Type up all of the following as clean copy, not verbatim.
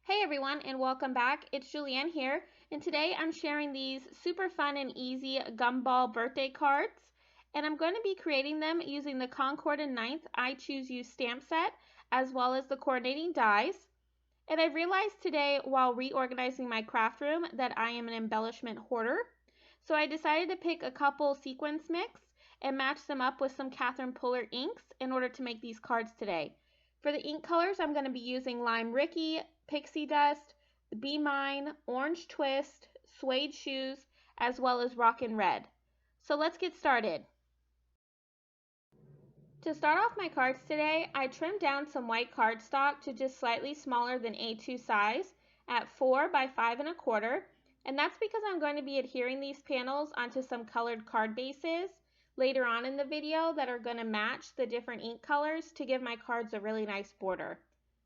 Hey everyone, and welcome back. It's Julianne here, and today I'm sharing these super fun and easy Gumball birthday cards, and I'm going to be creating them using the Concord and Ninth I Choose You stamp set, as well as the coordinating dies. And I realized today while reorganizing my craft room that I am an embellishment hoarder, so I decided to pick a couple sequins mix and match them up with some Catherine Puller inks in order to make these cards today. For the ink colors, I'm going to be using Lime Ricky, Pixie Dust, Be Mine, Orange Twist, Suede Shoes, as well as Rockin' Red. So let's get started. To start off my cards today, I trimmed down some white cardstock to just slightly smaller than A2 size at 4 by 5 1/4, and that's because I'm going to be adhering these panels onto some colored card bases later on in the video that are going to match the different ink colors to give my cards a really nice border.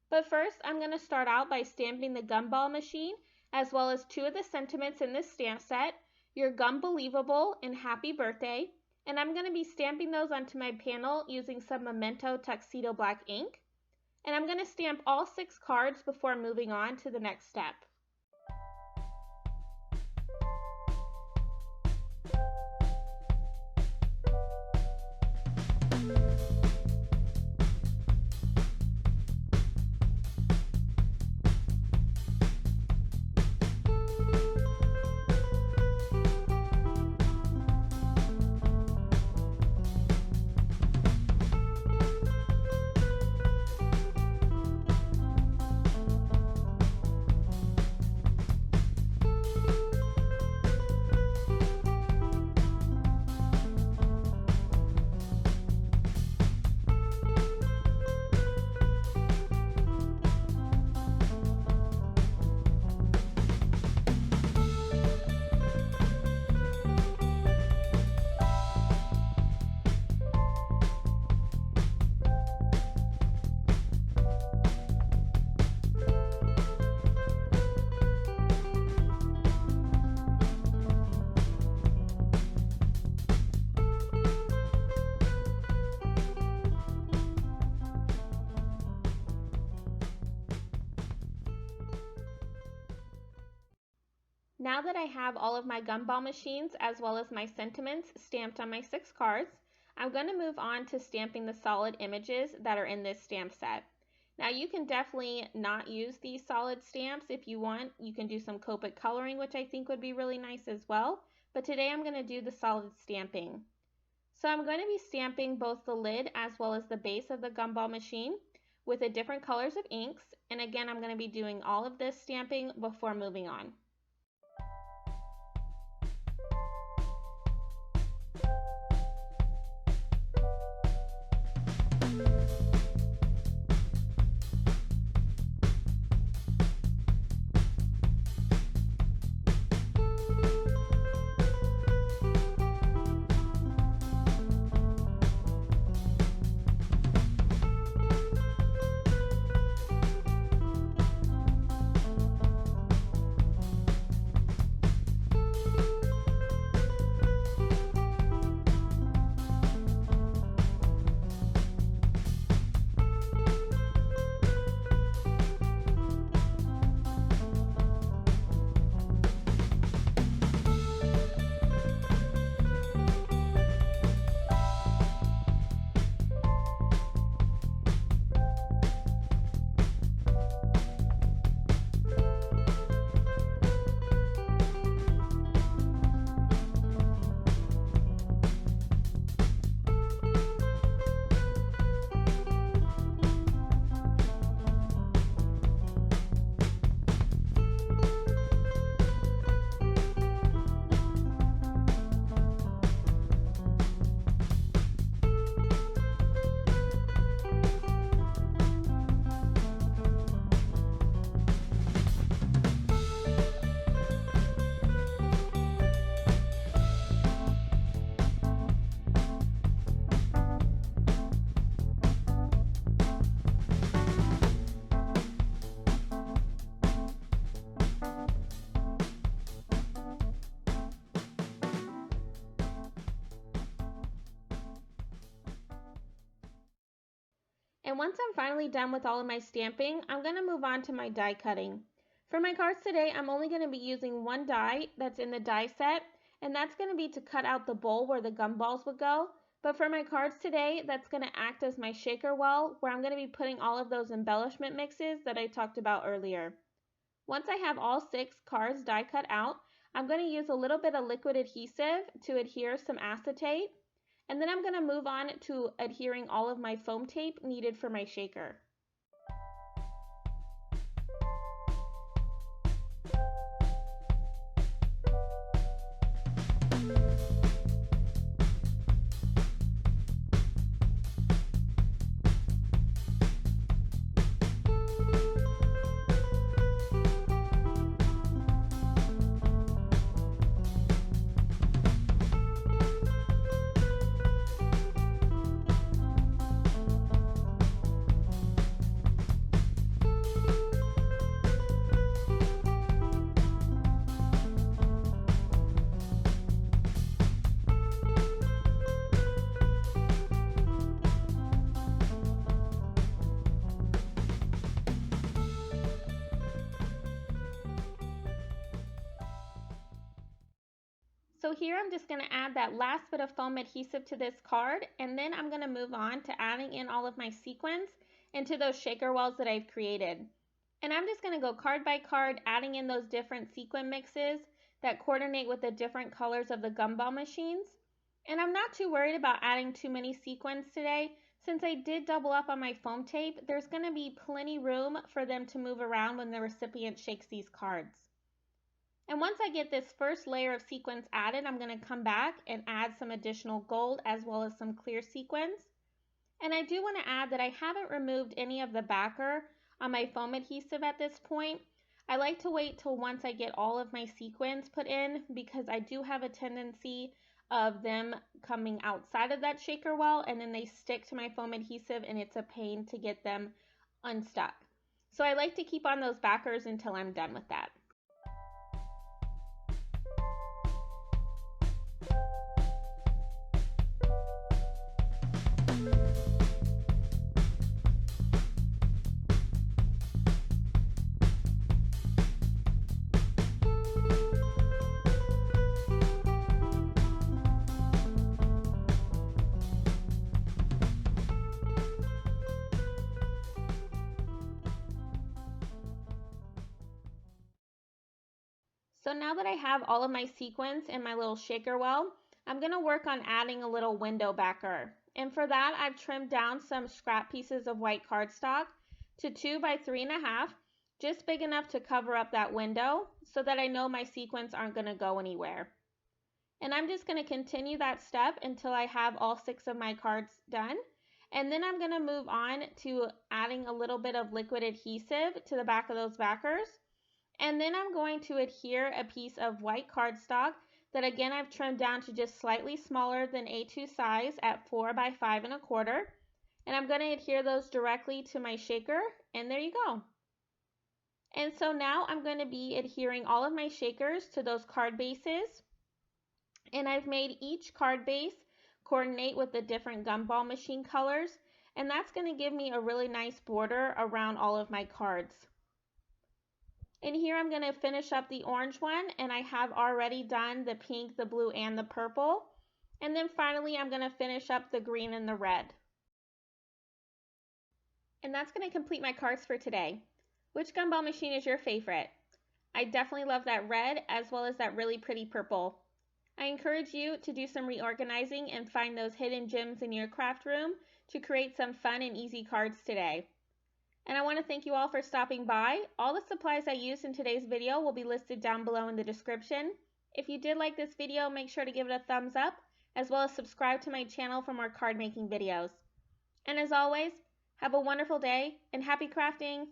But first, I'm going to start out by stamping the Gumball machine, as well as two of the sentiments in this stamp set, You're Gumbelievable and Happy Birthday, and I'm going to be stamping those onto my panel using some Memento Tuxedo Black ink. And I'm going to stamp all 6 cards before moving on to the next step. Now that I have all of my Gumball machines as well as my sentiments stamped on my 6 cards, I'm going to move on to stamping the solid images that are in this stamp set. Now you can definitely not use these solid stamps if you want. You can do some Copic coloring, which I think would be really nice as well, but today I'm going to do the solid stamping. So I'm going to be stamping both the lid as well as the base of the Gumball machine with the different colors of inks, and again I'm going to be doing all of this stamping before moving on. And once I'm finally done with all of my stamping, I'm going to move on to my die cutting. For my cards today, I'm only going to be using one die that's in the die set, and that's going to be to cut out the bowl where the gumballs would go. But for my cards today, that's going to act as my shaker well, where I'm going to be putting all of those embellishment mixes that I talked about earlier. Once I have all 6 cards die cut out, I'm going to use a little bit of liquid adhesive to adhere some acetate, and then I'm going to move on to adhering all of my foam tape needed for my shaker. So here I'm just going to add that last bit of foam adhesive to this card, and then I'm going to move on to adding in all of my sequins into those shaker wells that I've created. And I'm just going to go card by card, adding in those different sequin mixes that coordinate with the different colors of the gumball machines. And I'm not too worried about adding too many sequins today. Since I did double up on my foam tape, there's going to be plenty room for them to move around when the recipient shakes these cards. And once I get this first layer of sequins added, I'm going to come back and add some additional gold as well as some clear sequins. And I do want to add that I haven't removed any of the backer on my foam adhesive at this point. I like to wait till once I get all of my sequins put in, because I do have a tendency of them coming outside of that shaker well and then they stick to my foam adhesive and it's a pain to get them unstuck. So I like to keep on those backers until I'm done with that. So now that I have all of my sequins in my little shaker well, I'm going to work on adding a little window backer. And for that, I've trimmed down some scrap pieces of white cardstock to 2 by 3.5, just big enough to cover up that window so that I know my sequins aren't going to go anywhere. And I'm just going to continue that step until I have all 6 of my cards done. And then I'm going to move on to adding a little bit of liquid adhesive to the back of those backers. And then I'm going to adhere a piece of white cardstock that again I've trimmed down to just slightly smaller than A2 size at 4 by 5.25. And I'm going to adhere those directly to my shaker, and there you go. And so now I'm going to be adhering all of my shakers to those card bases. And I've made each card base coordinate with the different gumball machine colors, and that's going to give me a really nice border around all of my cards. And here I'm going to finish up the orange one, and I have already done the pink, the blue, and the purple. And then finally I'm going to finish up the green and the red. And that's going to complete my cards for today. Which gumball machine is your favorite? I definitely love that red as well as that really pretty purple. I encourage you to do some reorganizing and find those hidden gems in your craft room to create some fun and easy cards today. And I want to thank you all for stopping by. All the supplies I used in today's video will be listed down below in the description. If you did like this video, make sure to give it a thumbs up, as well as subscribe to my channel for more card making videos. And as always, have a wonderful day and happy crafting!